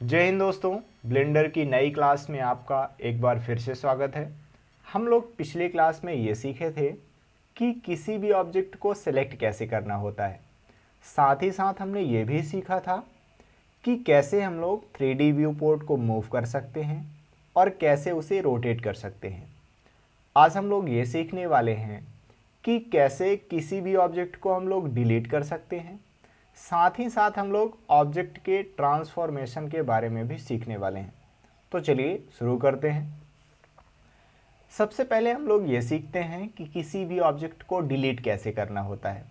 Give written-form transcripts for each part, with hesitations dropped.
जय हिंद दोस्तों। ब्लेंडर की नई क्लास में आपका एक बार फिर से स्वागत है। हम लोग पिछले क्लास में ये सीखे थे कि किसी भी ऑब्जेक्ट को सिलेक्ट कैसे करना होता है। साथ ही साथ हमने ये भी सीखा था कि कैसे हम लोग 3D व्यू पोर्ट को मूव कर सकते हैं और कैसे उसे रोटेट कर सकते हैं। आज हम लोग ये सीखने वाले हैं कि कैसे किसी भी ऑब्जेक्ट को हम लोग डिलीट कर सकते हैं। साथ ही साथ हम लोग ऑब्जेक्ट के ट्रांसफॉर्मेशन के बारे में भी सीखने वाले हैं। तो चलिए शुरू करते हैं। सबसे पहले हम लोग ये सीखते हैं कि किसी भी ऑब्जेक्ट को डिलीट कैसे करना होता है।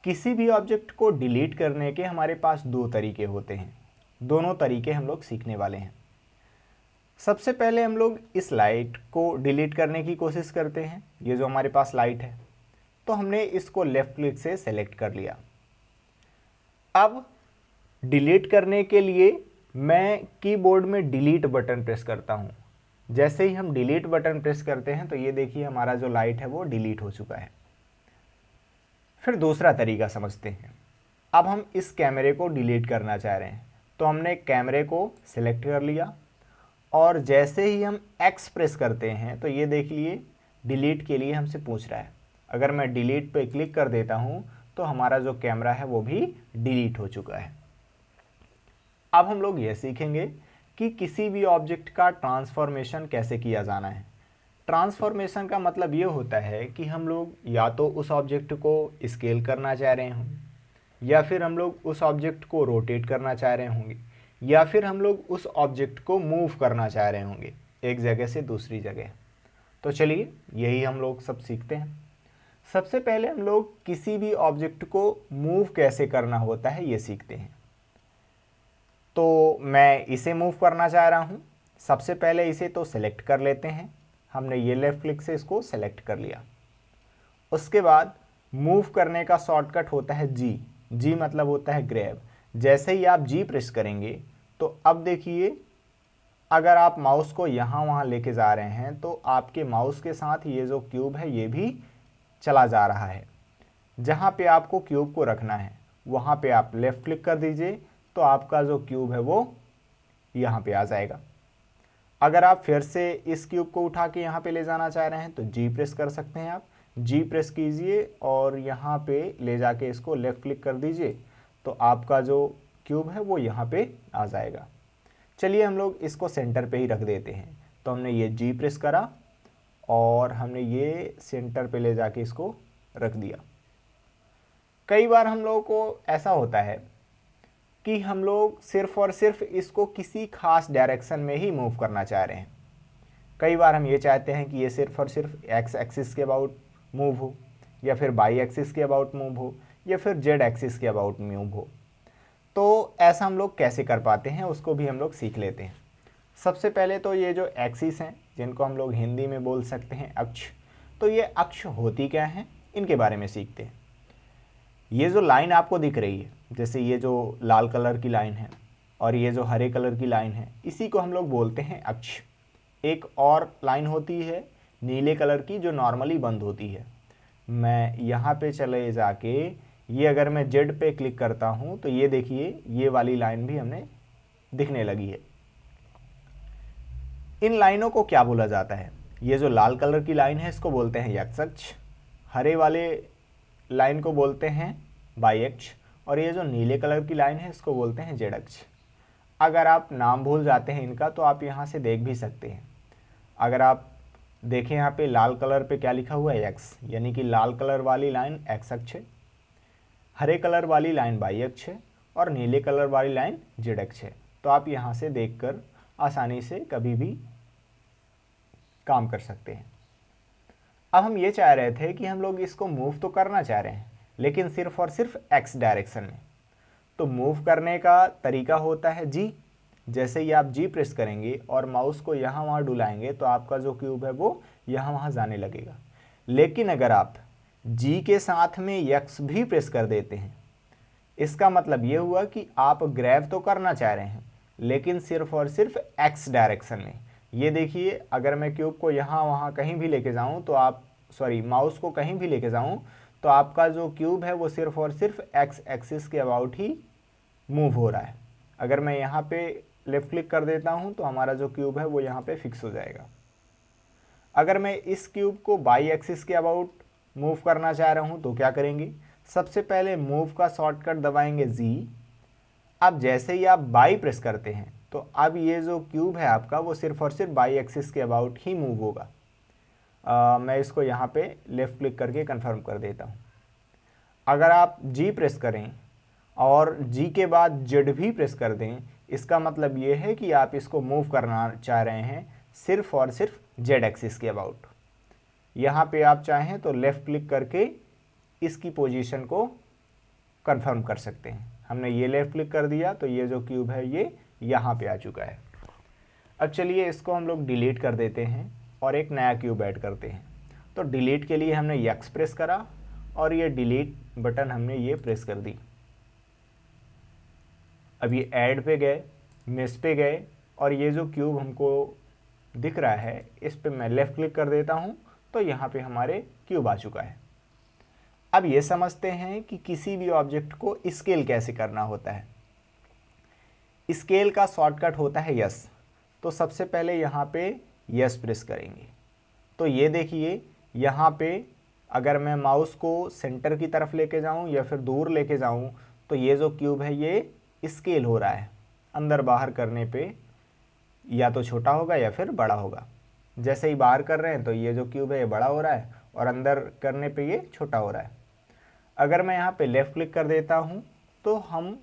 किसी भी ऑब्जेक्ट को डिलीट करने के हमारे पास दो तरीके होते हैं। दोनों तरीके हम लोग सीखने वाले हैं। सबसे पहले हम लोग इस लाइट को डिलीट करने की कोशिश करते हैं। ये जो हमारे पास लाइट है, तो हमने इसको लेफ्ट क्लिक से सेलेक्ट कर लिया। अब डिलीट करने के लिए मैं कीबोर्ड में डिलीट बटन प्रेस करता हूँ। जैसे ही हम डिलीट बटन प्रेस करते हैं तो ये देखिए हमारा जो लाइट है वो डिलीट हो चुका है। फिर दूसरा तरीका समझते हैं। अब हम इस कैमरे को डिलीट करना चाह रहे हैं, तो हमने कैमरे को सिलेक्ट कर लिया और जैसे ही हम एक्स प्रेस करते हैं तो ये देख लिए डिलीट के लिए हमसे पूछ रहा है। अगर मैं डिलीट पे क्लिक कर देता हूँ तो हमारा जो कैमरा है वो भी डिलीट हो चुका है। अब हम लोग ये सीखेंगे कि किसी भी ऑब्जेक्ट का ट्रांसफॉर्मेशन कैसे किया जाना है। ट्रांसफॉर्मेशन का मतलब ये होता है कि हम लोग या तो उस ऑब्जेक्ट को स्केल करना चाह रहे हों, या फिर हम लोग उस ऑब्जेक्ट को रोटेट करना चाह रहे होंगे, या फिर हम लोग उस ऑब्जेक्ट को मूव करना चाह रहे होंगे एक जगह से दूसरी जगह। तो चलिए यही हम लोग सब सीखते हैं। सबसे पहले हम लोग किसी भी ऑब्जेक्ट को मूव कैसे करना होता है ये सीखते हैं। तो मैं इसे मूव करना चाह रहा हूँ। सबसे पहले इसे तो सेलेक्ट कर लेते हैं। हमने ये लेफ़्ट क्लिक से इसको सेलेक्ट कर लिया। उसके बाद मूव करने का शॉर्टकट होता है जी। जी मतलब होता है ग्रैब। जैसे ही आप जी प्रेस करेंगे तो अब देखिए, अगर आप माउस को यहाँ वहाँ लेके जा रहे हैं तो आपके माउस के साथ ये जो क्यूब है ये भी चला जा रहा है। जहाँ पे आपको क्यूब को रखना है वहाँ पे आप लेफ़्ट क्लिक कर दीजिए, तो आपका जो क्यूब है वो यहाँ पे आ जाएगा। अगर आप फिर से इस क्यूब को उठा के यहाँ पे ले जाना चाह रहे हैं तो जी प्रेस कर सकते हैं। आप जी प्रेस कीजिए और यहाँ पे ले जाके इसको लेफ़्ट क्लिक कर दीजिए, तो आपका जो क्यूब है वो यहाँ पे आ जाएगा। चलिए हम लोग इसको सेंटर पे ही रख देते हैं। तो हमने ये जी प्रेस करा और हमने ये सेंटर पे ले जाके इसको रख दिया। कई बार हम लोगों को ऐसा होता है कि हम लोग सिर्फ और सिर्फ इसको किसी खास डायरेक्शन में ही मूव करना चाह रहे हैं। कई बार हम ये चाहते हैं कि ये सिर्फ और सिर्फ एक्स एक्सिस के अबाउट मूव हो, या फिर वाई एक्सिस के अबाउट मूव हो, या फिर जेड एक्सिस के अबाउट मूव हो। तो ऐसा हम लोग कैसे कर पाते हैं उसको भी हम लोग सीख लेते हैं। सबसे पहले तो ये जो एक्सिस हैं, जिनको हम लोग हिंदी में बोल सकते हैं अक्ष, तो ये अक्ष होती क्या हैं इनके बारे में सीखते हैं। ये जो लाइन आपको दिख रही है, जैसे ये जो लाल कलर की लाइन है और ये जो हरे कलर की लाइन है, इसी को हम लोग बोलते हैं अक्ष। एक और लाइन होती है नीले कलर की जो नॉर्मली बंद होती है। मैं यहाँ पे चले जाके ये अगर मैं जेड पे क्लिक करता हूँ तो ये देखिए ये वाली लाइन भी हमने दिखने लगी है। इन लाइनों को क्या बोला जाता है? ये जो लाल कलर की लाइन है इसको बोलते हैं एक्स अक्ष, हरे वाले लाइन को बोलते हैं वाई अक्ष, और ये जो नीले कलर की लाइन है इसको बोलते हैं जेड अक्ष। अगर आप नाम भूल जाते हैं इनका तो आप यहाँ से देख भी सकते हैं। अगर आप देखें यहाँ पे लाल कलर पे क्या लिखा हुआ है एक्स, यानी कि लाल कलर वाली लाइन एक्स अक्ष है, हरे कलर वाली लाइन वाई अक्ष है और नीले कलर वाली लाइन जेड अक्ष है। तो आप यहाँ से देखकर आसानी से कभी भी काम कर सकते हैं। अब हम ये चाह रहे थे कि हम लोग इसको मूव तो करना चाह रहे हैं लेकिन सिर्फ और सिर्फ एक्स डायरेक्शन में। तो मूव करने का तरीका होता है जी। जैसे ही आप जी प्रेस करेंगे और माउस को यहाँ वहाँ डुलाएंगे तो आपका जो क्यूब है वो यहाँ वहाँ जाने लगेगा। लेकिन अगर आप जी के साथ में एक्स भी प्रेस कर देते हैं, इसका मतलब ये हुआ कि आप ग्रैब तो करना चाह रहे हैं लेकिन सिर्फ और सिर्फ एक्स डायरेक्शन में। ये देखिए अगर मैं क्यूब को यहाँ वहाँ कहीं भी लेके जाऊँ तो आप माउस को कहीं भी लेके जाऊँ तो आपका जो क्यूब है वो सिर्फ और सिर्फ एक्स एक्सिस के अबाउट ही मूव हो रहा है। अगर मैं यहाँ पे लेफ़्ट क्लिक कर देता हूँ तो हमारा जो क्यूब है वो यहाँ पे फिक्स हो जाएगा। अगर मैं इस क्यूब को बाई एक्सिस के अबाउट मूव करना चाह रहा हूँ तो क्या करेंगे, सबसे पहले मूव का शॉर्टकट दबाएंगे जी। अब जैसे ही आप बाई प्रेस करते हैं तो अब ये जो क्यूब है आपका वो सिर्फ और सिर्फ बाई एक्सिस के अबाउट ही मूव होगा। मैं इसको यहाँ पे लेफ़्ट क्लिक करके कंफर्म कर देता हूँ। अगर आप जी प्रेस करें और जी के बाद जेड भी प्रेस कर दें, इसका मतलब ये है कि आप इसको मूव करना चाह रहे हैं सिर्फ और सिर्फ जेड एक्सिस के अबाउट। यहाँ पे आप चाहें तो लेफ़्ट क्लिक करके इसकी पोजीशन को कंफर्म कर सकते हैं। हमने ये लेफ़्ट क्लिक कर दिया तो ये जो क्यूब है ये यहाँ पे आ चुका है। अब चलिए इसको हम लोग डिलीट कर देते हैं और एक नया क्यूब ऐड करते हैं। तो डिलीट के लिए हमने यक्स प्रेस करा और ये डिलीट बटन हमने ये प्रेस कर दी। अब ये ऐड पे गए, मिस पे गए और ये जो क्यूब हमको दिख रहा है इस पे मैं लेफ़्ट क्लिक कर देता हूँ तो यहाँ पे हमारे क्यूब आ चुका है। अब ये समझते हैं कि किसी भी ऑब्जेक्ट को स्केल कैसे करना होता है। स्केल का शॉर्टकट होता है यस। तो सबसे पहले यहाँ पे यस प्रेस करेंगे तो ये देखिए यहाँ पे अगर मैं माउस को सेंटर की तरफ लेके जाऊँ या फिर दूर लेके जाऊँ तो ये जो क्यूब है ये स्केल हो रहा है। अंदर बाहर करने पे या तो छोटा होगा या फिर बड़ा होगा। जैसे ही बाहर कर रहे हैं तो ये जो क्यूब है ये बड़ा हो रहा है और अंदर करने पे ये छोटा हो रहा है। अगर मैं यहाँ पे लेफ़्ट क्लिक कर देता हूँ तो हम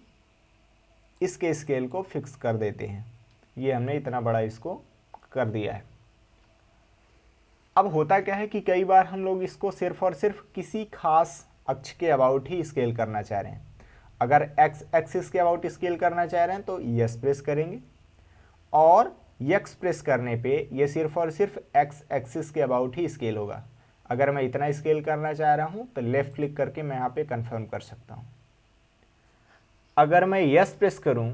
इसके स्केल को फिक्स कर देते हैं। ये हमने इतना बड़ा इसको कर दिया है। अब होता क्या है कि कई बार हम लोग इसको सिर्फ और सिर्फ किसी खास अक्ष के अबाउट ही स्केल करना चाह रहे हैं। अगर एक्स एक्सिस के अबाउट स्केल करना चाह रहे हैं तो यस प्रेस करेंगे और यक्स प्रेस करने पे ये सिर्फ और सिर्फ एक्स एक्सिस के अबाउट ही स्केल होगा। अगर मैं इतना स्केल करना चाह रहा हूँ तो लेफ़्ट क्लिक करके मैं यहाँ पे कंफर्म कर सकता हूँ। अगर मैं यस प्रेस करूँ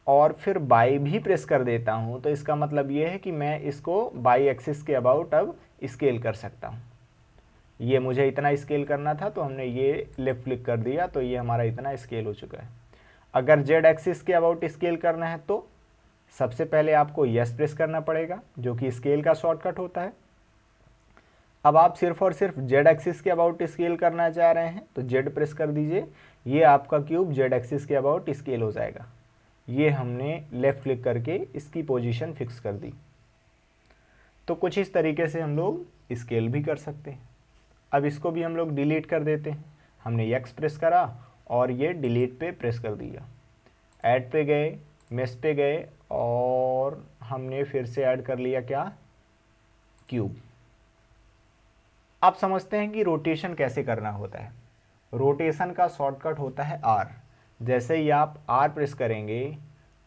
और फिर बाई भी प्रेस कर देता हूँ तो इसका मतलब ये है कि मैं इसको बाई एक्सिस के अबाउट अब स्केल कर सकता हूँ। ये मुझे इतना स्केल करना था तो हमने ये लेफ़्ट क्लिक कर दिया तो ये हमारा इतना स्केल हो चुका है। अगर जेड एक्सिस के अबाउट स्केल करना है तो सबसे पहले आपको यस प्रेस करना पड़ेगा जो कि स्केल का शॉर्टकट होता है। अब आप सिर्फ और सिर्फ जेड एक्सिस के अबाउट स्केल करना चाह रहे हैं तो जेड प्रेस कर दीजिए। ये आपका क्यूब जेड एक्सिस के अबाउट स्केल हो जाएगा। ये हमने लेफ़्ट क्लिक करके इसकी पोजीशन फिक्स कर दी। तो कुछ इस तरीके से हम लोग स्केल भी कर सकते हैं। अब इसको भी हम लोग डिलीट कर देते हैं। हमने यक्स प्रेस करा और ये डिलीट पे प्रेस कर दिया। ऐड पे गए, मेस पे गए और हमने फिर से ऐड कर लिया क्या, क्यूब। आप समझते हैं कि रोटेशन कैसे करना होता है। रोटेशन का शॉर्टकट होता है आर। जैसे ही आप आर प्रेस करेंगे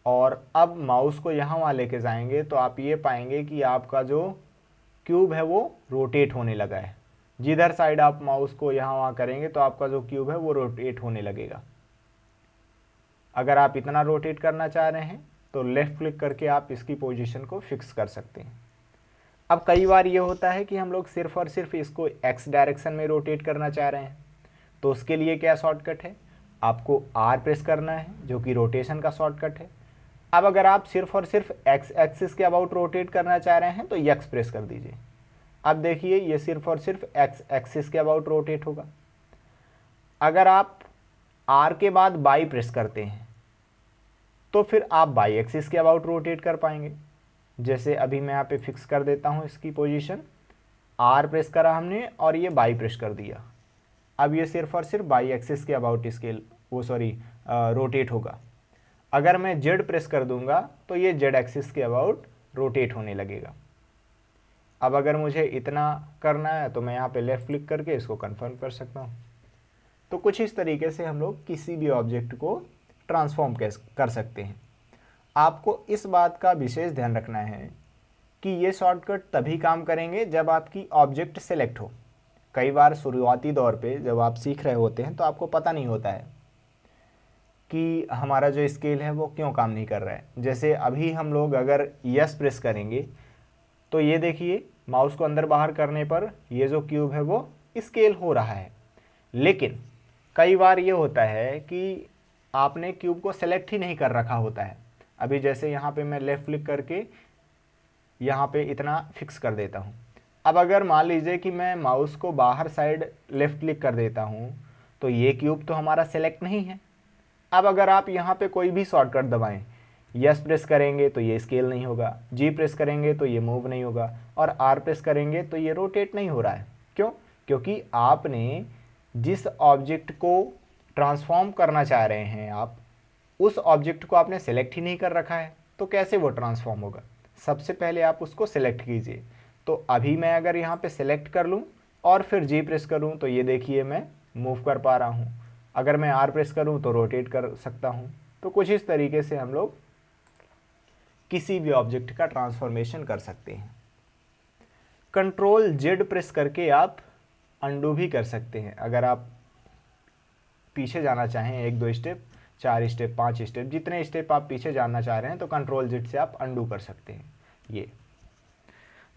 और अब माउस को यहाँ वहाँ लेके जाएंगे तो आप ये पाएंगे कि आपका जो क्यूब है वो रोटेट होने लगा है। जिधर साइड आप माउस को यहाँ वहाँ करेंगे तो आपका जो क्यूब है वो रोटेट होने लगेगा। अगर आप इतना रोटेट करना चाह रहे हैं तो लेफ़्ट क्लिक करके आप इसकी पोजीशन को फिक्स कर सकते हैं। अब कई बार ये होता है कि हम लोग सिर्फ और सिर्फ इसको एक्स डायरेक्शन में रोटेट करना चाह रहे हैं तो उसके लिए क्या शॉर्टकट है, आपको आर प्रेस करना है जो कि रोटेशन का शॉर्टकट है। अब अगर आप सिर्फ और सिर्फ एक्स एक्सिस के अबाउट रोटेट करना चाह रहे हैं तो यक्स प्रेस कर दीजिए। अब देखिए ये सिर्फ और सिर्फ एक्स एक्सिस के अबाउट रोटेट होगा। अगर आप आर के बाद बाई प्रेस करते हैं तो फिर आप बाई एक्सिस के अबाउट रोटेट कर पाएंगे। जैसे अभी मैं यहाँ पे फिक्स कर देता हूँ इसकी पोजीशन। आर प्रेस करा हमने और ये बाई प्रेस कर दिया। अब ये सिर्फ और सिर्फ बाई एक्सिस के अबाउट स्केल रोटेट होगा। अगर मैं जेड प्रेस कर दूंगा तो ये जेड एक्सिस के अबाउट रोटेट होने लगेगा। अब अगर मुझे इतना करना है तो मैं यहाँ पे लेफ़्ट क्लिक करके इसको कंफर्म कर सकता हूँ। तो कुछ इस तरीके से हम लोग किसी भी ऑब्जेक्ट को ट्रांसफॉर्म कर सकते हैं। आपको इस बात का विशेष ध्यान रखना है कि ये शॉर्टकट तभी काम करेंगे जब आपकी ऑब्जेक्ट सेलेक्ट हो। कई बार शुरुआती दौर पे जब आप सीख रहे होते हैं तो आपको पता नहीं होता है कि हमारा जो स्केल है वो क्यों काम नहीं कर रहा है। जैसे अभी हम लोग अगर यस प्रेस करेंगे तो ये देखिए माउस को अंदर बाहर करने पर ये जो क्यूब है वो स्केल हो रहा है। लेकिन कई बार ये होता है कि आपने क्यूब को सेलेक्ट ही नहीं कर रखा होता है। अभी जैसे यहाँ पे मैं लेफ़्ट क्लिक करके यहाँ पे इतना फिक्स कर देता हूँ। अब अगर मान लीजिए कि मैं माउस को बाहर साइड लेफ़्ट क्लिक कर देता हूँ, तो ये क्यूब तो हमारा सेलेक्ट नहीं है। अब अगर आप यहाँ पे कोई भी शॉर्टकट दबाएं, यस प्रेस करेंगे तो ये स्केल नहीं होगा, जी प्रेस करेंगे तो ये मूव नहीं होगा, और आर प्रेस करेंगे तो ये रोटेट नहीं हो रहा है। क्यों? क्योंकि आपने जिस ऑब्जेक्ट को ट्रांसफॉर्म करना चाह रहे हैं, आप उस ऑब्जेक्ट को आपने सेलेक्ट ही नहीं कर रखा है, तो कैसे वो ट्रांसफॉर्म होगा? सबसे पहले आप उसको सेलेक्ट कीजिए। तो अभी मैं अगर यहाँ पे सेलेक्ट कर लूँ और फिर जी प्रेस करूँ तो ये देखिए मैं मूव कर पा रहा हूँ। अगर मैं आर प्रेस करूँ तो रोटेट कर सकता हूँ। तो कुछ इस तरीके से हम लोग किसी भी ऑब्जेक्ट का ट्रांसफॉर्मेशन कर सकते हैं। कंट्रोल जेड प्रेस करके आप अंडू भी कर सकते हैं। अगर आप पीछे जाना चाहें 1-2 स्टेप, 4 स्टेप, 5 स्टेप, जितने स्टेप आप पीछे जाना चाह रहे हैं, तो कंट्रोल जेड से आप अंडू कर सकते हैं। ये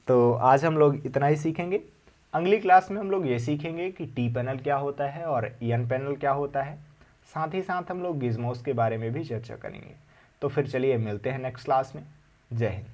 तो आज हम लोग इतना ही सीखेंगे। अगली क्लास में हम लोग ये सीखेंगे कि टी पैनल क्या होता है और एन पैनल क्या होता है। साथ ही साथ हम लोग गिज़मोस के बारे में भी चर्चा करेंगे। तो फिर चलिए मिलते हैं नेक्स्ट क्लास में। जय हिंद।